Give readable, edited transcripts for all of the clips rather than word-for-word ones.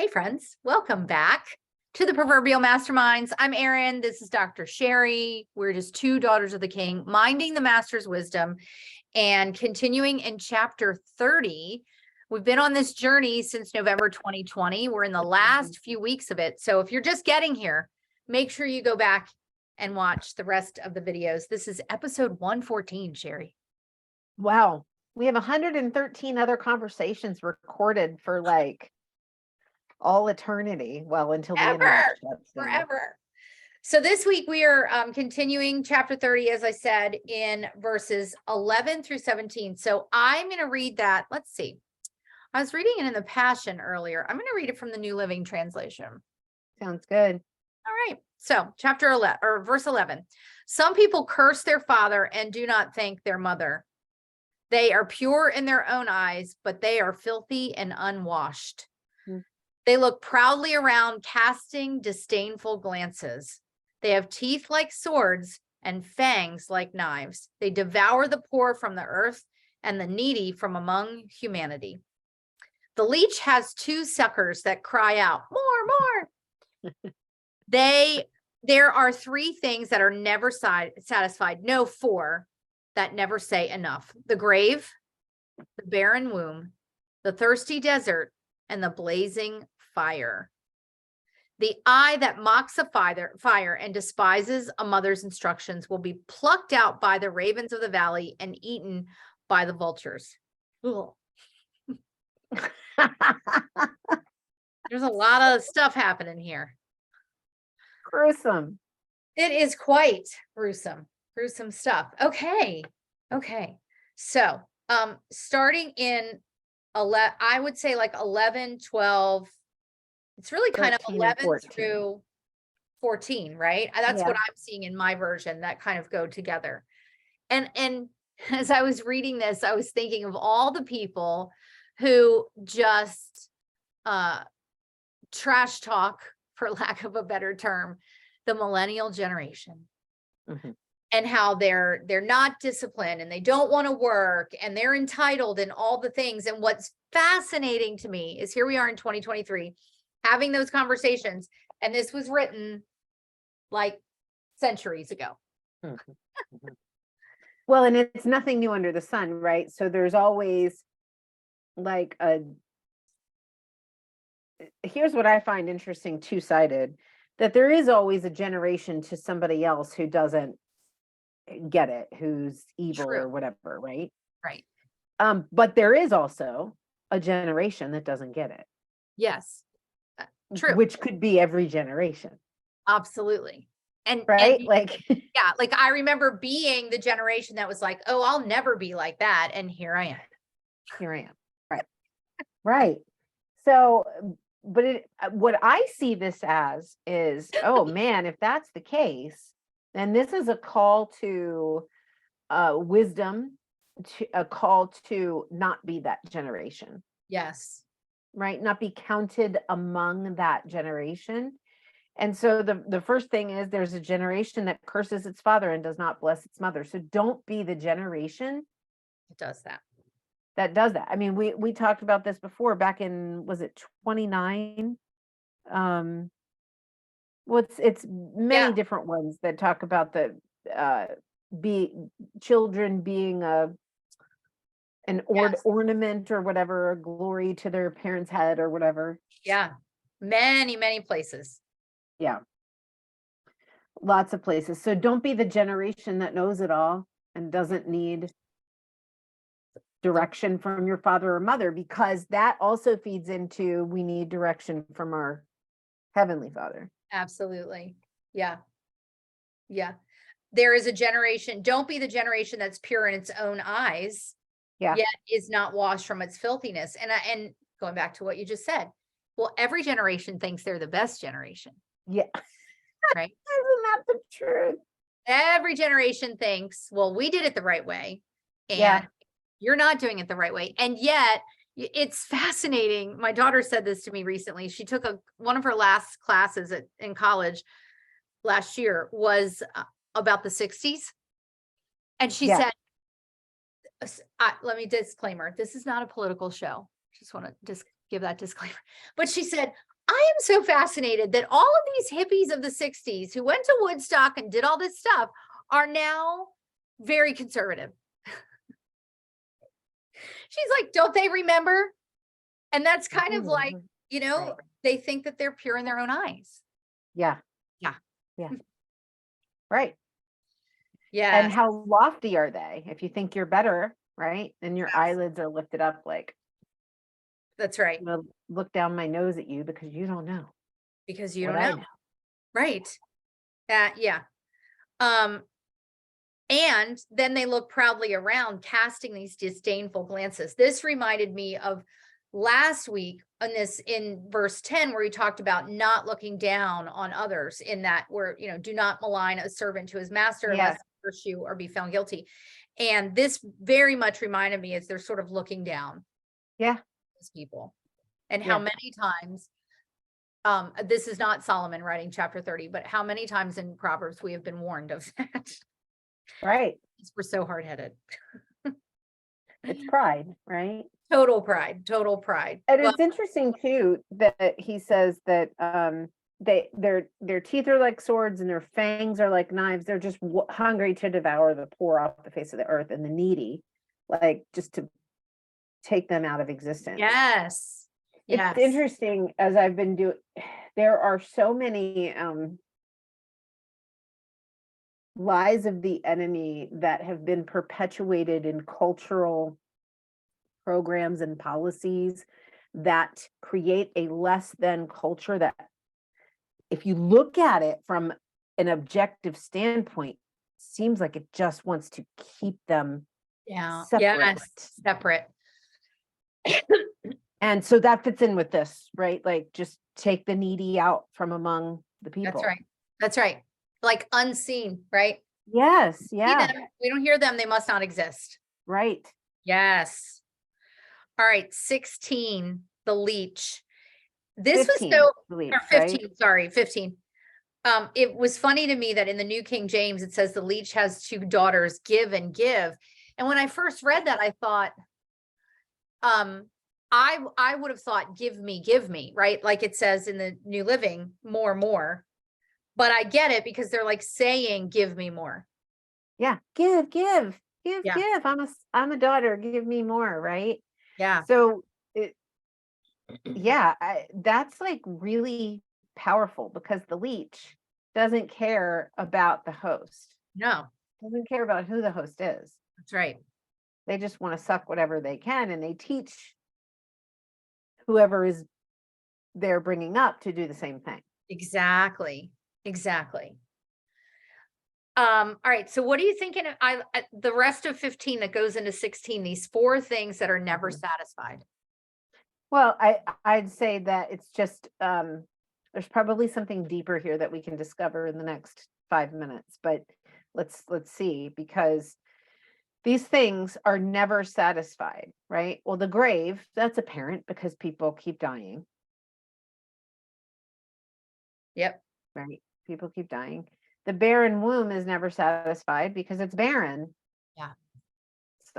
Hey friends, welcome back to the Proverbial Masterminds. I'm Erin. This is Dr. Sherry. We're just two daughters of the King, minding the Master's wisdom and continuing in chapter 30. We've been on this journey since November 2020. We're in the last few weeks of it. So if you're just getting here, make sure you go back and watch the rest of the videos. This is episode 114, Sherry. Wow. We have 113 other conversations recorded for like all eternity. Well, until the internet shuts down. Forever. So this week we are continuing chapter 30, as I said, in verses 11 through 17. So I'm going to read that. Let's see. I was reading it in the Passion earlier. I'm going to read it from the New Living Translation. Sounds good. All right. So chapter 11 or verse 11. Some people curse their father and do not thank their mother. They are pure in their own eyes, but they are filthy and unwashed. They look proudly around, casting disdainful glances. They have teeth like swords and fangs like knives. They devour the poor from the earth and the needy from among humanity. The leech has two suckers that cry out, more, more. There are three things that are never satisfied. No, four that never say enough. The grave, the barren womb, the thirsty desert, and the blazing fire. The eye that mocks a fire and despises a mother's instructions will be plucked out by the ravens of the valley and eaten by the vultures. There's a lot of stuff happening here. Gruesome. It is quite gruesome stuff. Okay. So, starting in I would say like 11, 12. It's really kind of 11 through 14, right? That's what I'm seeing in my version that kind of go together. And as I was reading this, I was thinking of all the people who just trash talk, for lack of a better term, the millennial generation. Mm-hmm. And how they're not disciplined and they don't want to work and they're entitled and all the things. And what's fascinating to me is here we are in 2023 having those conversations. And this was written like centuries ago. Well, and it's nothing new under the sun, right? So there's always like here's what I find interesting, two-sided, that there is always a generation to somebody else who doesn't get it, who's evil or whatever, right? Right. But there is also a generation that doesn't get it. Yes. True. Which could be every generation. Absolutely. And like like I remember being the generation that was like, oh, I'll never be like that. And here I am. Right. Right. So, but what I see this as is, oh man, if that's the case, then this is a call to wisdom, a call to not be that generation. Yes. Right? Not be counted among that generation. And so the first thing is there's a generation that curses its father and does not bless its mother. So don't be the generation that does that. I mean, we talked about this before back in, was it 29? Well, it's many different ones that talk about the children being an ornament or whatever, a glory to their parents' head or whatever. Yeah, many places. Yeah, lots of places. So don't be the generation that knows it all and doesn't need direction from your father or mother, because that also feeds into we need direction from our Heavenly Father. Absolutely. Yeah. There is a generation. Don't be the generation that's pure in its own eyes. Yet is not washed from its filthiness. And going back to what you just said, well, every generation thinks they're the best generation. Yeah. Right. Isn't that the truth? Every generation thinks, well, we did it the right way. And you're not doing it the right way. And yet it's fascinating. My daughter said this to me recently. She took one of her last classes in college last year was about the 60s. And she said, let me disclaimer, this is not a political show. Just want to give that disclaimer. But she said, I am so fascinated that all of these hippies of the 60s who went to Woodstock and did all this stuff are now very conservative. She's like, don't they remember? And that's kind of like, Right. they think that they're pure in their own eyes. Yeah. Yeah. Yeah. Right. Yeah. And how lofty are they? If you think you're better, right? And your eyelids are lifted up like, That's right. I'm gonna look down my nose at you because you don't know Because you what don't I know. know. Right. Yeah. And then they look proudly around, casting these disdainful glances. This reminded me of last week in verse 10, where he talked about not looking down on others, in that where, do not malign a servant to his master unless Yes. he curse you or be found guilty. And this very much reminded me as they're sort of looking down Yeah. these people, and how Yeah. many times, this is not Solomon writing chapter 30, but how many times in Proverbs we have been warned of that. Right. We're so hard-headed. It's pride, right? Total pride, total pride. And Well, it's interesting too that he says that their teeth are like swords and their fangs are like knives. They're just hungry to devour the poor off the face of the earth and the needy, like just to take them out of existence. yes. It's interesting, as I've been doing, there are so many lies of the enemy that have been perpetuated in cultural programs and policies that create a less than culture that, if you look at it from an objective standpoint, seems like it just wants to keep them separate. Separate. And so that fits in with this, right? Like, just take the needy out from among the people. That's right. Like unseen, right? Yes. Yeah. We don't hear them. They must not exist. Right. Yes. All right. 16, the leech. This 15, was leech, or 15, right? sorry, 15. It was funny to me that in the New King James, it says the leech has two daughters, give and give. And when I first read that, I thought, I would have thought, give me, right? Like it says in the New Living, more. But I get it, because they're like saying, give me more. Yeah. Give. Yeah. I'm a daughter. Give me more. Right. Yeah. So that's like really powerful, because the leech doesn't care about the host. No, Doesn't care about who the host is. that's right. They just want to suck whatever they can, and they teach whoever is they're bringing up to do the same thing. Exactly. All right. So what are you thinking of the rest of 15 that goes into 16, these 4 things that are never satisfied? Well, I'd say that it's just there's probably something deeper here that we can discover in the next 5 minutes, but let's see, because these things are never satisfied, right? Well, the grave, that's apparent because people keep dying. Yep. Right. People keep dying. The barren womb is never satisfied because it's barren. Yeah.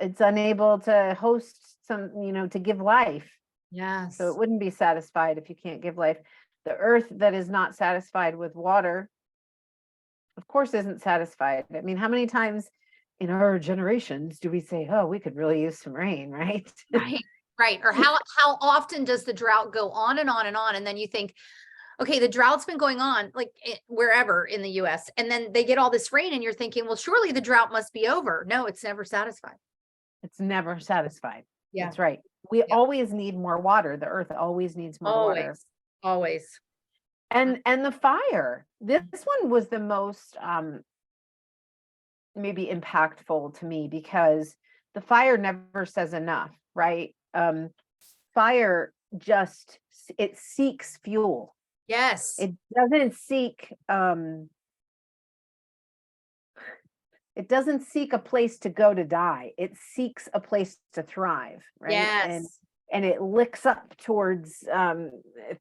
It's unable to host to give life. Yes. So it wouldn't be satisfied if you can't give life. The earth that is not satisfied with water, of course, isn't satisfied. I mean, how many times in our generations do we say, oh, we could really use some rain, right? Right. Or how often does the drought go on and on and on? And then you think, okay, the drought's been going on like wherever in the US, and then they get all this rain and you're thinking, well, surely the drought must be over. No, it's never satisfied. It's never satisfied. Yeah. That's right. We always need more water. The earth always needs more water. Always. And the fire. This one was the most maybe impactful to me, because the fire never says enough, right? Fire just, it seeks fuel. Yes. It doesn't seek a place to go to die. It seeks a place to thrive, right? Yes. And it licks up towards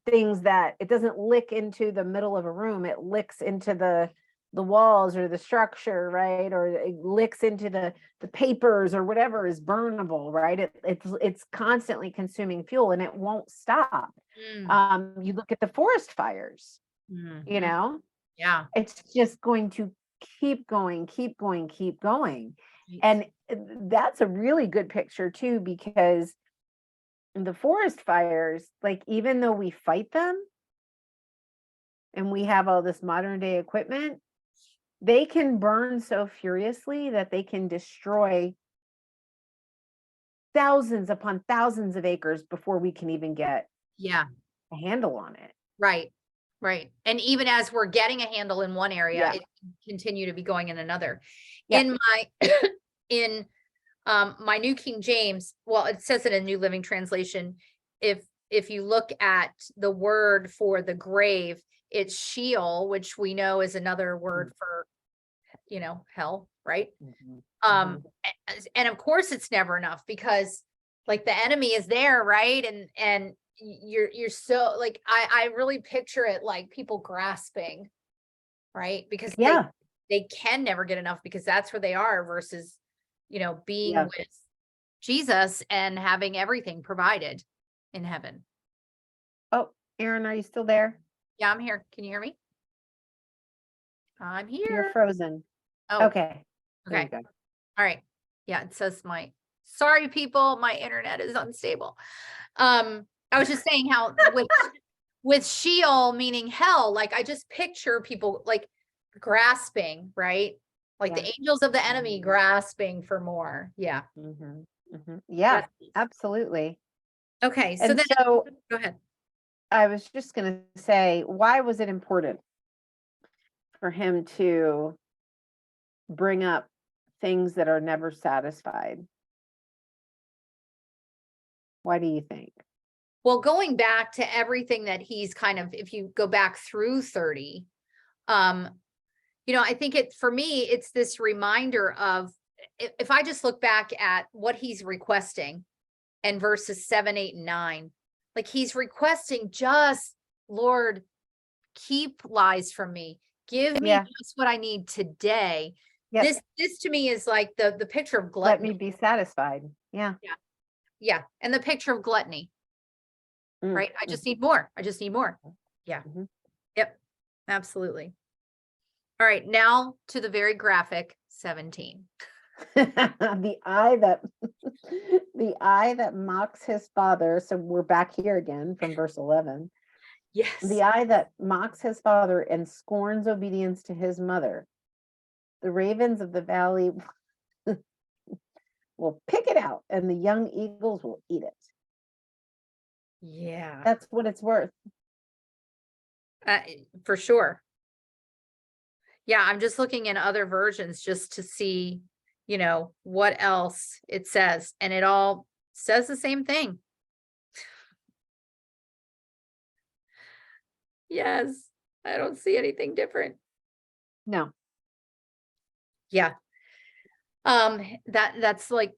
things that it doesn't lick into the middle of a room. It licks into the the walls or the structure, right? Or it licks into the papers or whatever is burnable, right? It's constantly consuming fuel and it won't stop. You look at the forest fires, you Mhm. know, Yeah. it's just going to keep going, keep going, keep going. Right. And that's a really good picture too, because the forest fires, like even though we fight them and we have all this modern day equipment, they can burn so furiously that they can destroy thousands upon thousands of acres before we can even get Yeah. a handle on it. Right. Right. And even as we're getting a handle in one area, Yeah. it can continue to be going in another. Yeah. In my in my New King James, well, it says it in New Living Translation. If you look at the word for the grave, it's Sheol, which we know is another word for, hell, right? Mhm, Um, mhm. and of course it's never enough because like the enemy is there, right? And you're so like I really picture it like people grasping, right? Because Yeah. they can never get enough because that's where they are versus, being Yeah. with Jesus and having everything provided in heaven. Oh, Aaron, are you still there? Yeah, I'm here. Can you hear me? I'm You're here. frozen. Oh, Okay. There you okay. go. All right. Yeah, it says sorry people, my internet is unstable. I was just saying how with Sheol meaning hell, like I just picture people like grasping, right? Like Yeah. the angels of the enemy grasping for more. Yeah. Hmm. Hmm. Yeah, Yes. absolutely. Okay. So And then so go ahead. I was just going to say, why was it important for him to bring up things that are never satisfied? Why do you think? Well, going back to everything that he's kind of, if you go back through 30, um, I think for me, it's this reminder of if I just look back at what he's requesting and verses 7, 8, and 9, like he's requesting just, Lord, keep lies from me. Give me Yeah. just what I need today. Yep. This to me is like the picture of Let gluttony. me be satisfied. Yeah. Yeah. Yeah. And the picture of gluttony, Mm, right? I mm, just need more. I just need more. Yeah. mhm. Yep. Absolutely. All right. Now to the very graphic 17. The eye that the eye that mocks his father. So we're back here again from verse 11. Yes. The eye that mocks his father and scorns obedience to his mother. The ravens of the valley will pick it out, and the young eagles will eat it. Yeah. That's what it's worth. Uh, for sure. Yeah, I'm just looking in other versions just to see, what else it says. And it all says the same thing. Yes. I don't see anything different. No. Yeah. That's like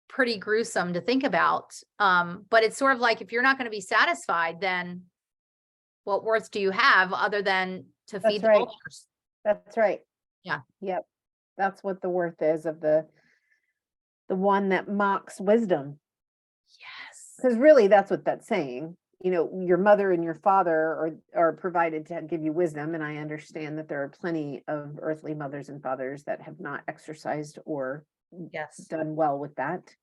pretty gruesome to think about. But it's sort of like if you're not going to be satisfied, then what worth do you have other than to That's feed the right. vultures? That's right. Yeah. Yep. That's what the worth is of the one that mocks wisdom. Yes. Because really that's what that's saying. Your mother and your father are provided to give you wisdom. And I understand that there are plenty of earthly mothers and fathers that have not exercised or Yes. done well with that.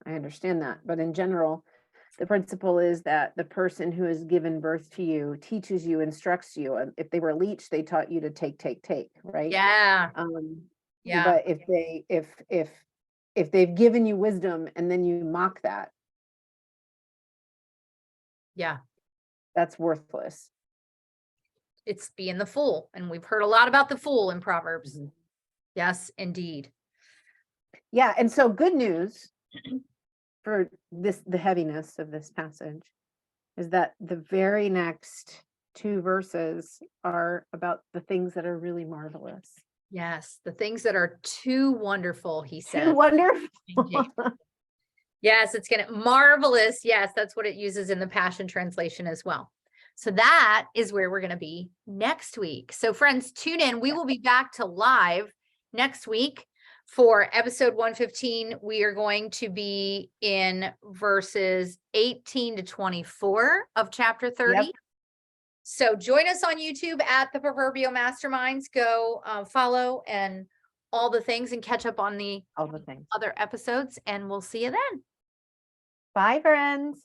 I understand that. But in general, the principle is that the person who has given birth to you teaches you, instructs you. And if they were a leech, they taught you to take, right? Yeah. Yeah. But if they've given you wisdom and then you mock that, Yeah. that's worthless. It's being the fool. And we've heard a lot about the fool in Proverbs. Mhm. Yes, indeed. Yeah, and so good news for the heaviness of this passage is that the very next two verses are about the things that are really marvelous. Yes, the things that are too wonderful, he Too says. wonderful. Yes, it's gonna marvelous. Yes, that's what it uses in the Passion Translation as well. So that is where we're going to be next week. So friends, tune in. We will be back to live next week for episode 115. We are going to be in verses 18 to 24 of chapter 30. Yep. So join us on YouTube at the Proverbial Masterminds. Go follow and all the things and catch up on the All the things. other episodes. And we'll see you then. Bye, friends.